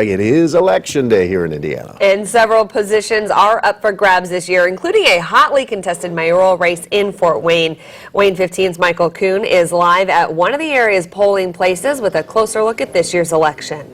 It is election day here in Indiana. And several positions are up for grabs this year, including a hotly contested mayoral race in Fort Wayne. Wayne 15's Michael Kuhn is live at one of the area's polling places with a closer look at this year's election.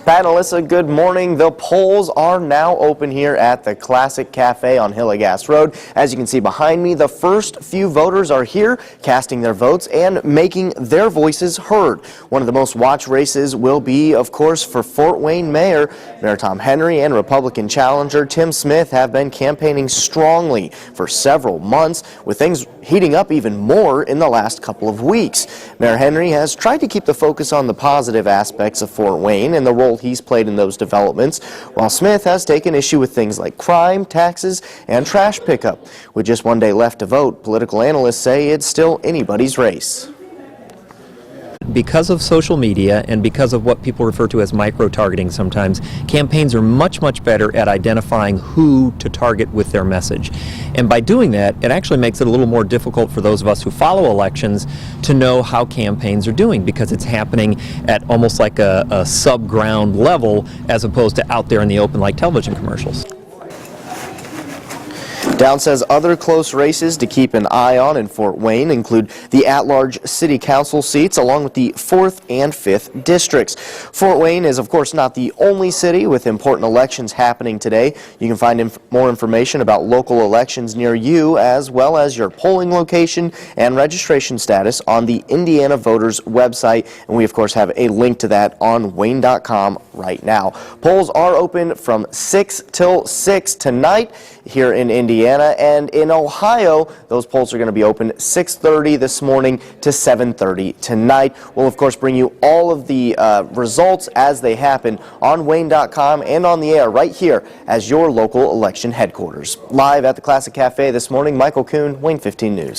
Pat and Alyssa, good morning. The polls are now open here at the Classic Cafe on Hillegas Road. As you can see behind me, the first few voters are here casting their votes and making their voices heard. One of the most watched races will be, of course, for Fort Wayne Mayor. Mayor Tom Henry and Republican challenger Tim Smith have been campaigning strongly for several months, with things heating up even more in the last couple of weeks. Mayor Henry has tried to keep the focus on the positive aspects of Fort Wayne and the role he's played in those developments, while Smith has taken issue with things like crime, taxes, and trash pickup. With just one day left to vote, political analysts say it's still anybody's race. Because of social media and because of what people refer to as micro-targeting sometimes, campaigns are much better at identifying who to target with their message. And by doing that, it actually makes it a little more difficult for those of us who follow elections to know how campaigns are doing, because it's happening at almost like a sub-ground level as opposed to out there in the open like television commercials. Downs says other close races to keep an eye on in Fort Wayne include the at-large city council seats along with the 4th and 5th districts. Fort Wayne is, of course, not the only city with important elections happening today. You can find more information about local elections near you, as well as your polling location and registration status, on the Indiana Voters website. And we, of course, have a link to that on Wayne.com right now. Polls are open from 6 till 6 tonight here in Indiana, and in Ohio, those polls are going to be open 6:30 this morning to 7:30 tonight. We'll, of course, bring you all of the results as they happen on Wayne.com and on the air right here as your local election headquarters. Live at the Classic Cafe this morning, Michael Kuhn, Wayne 15 News.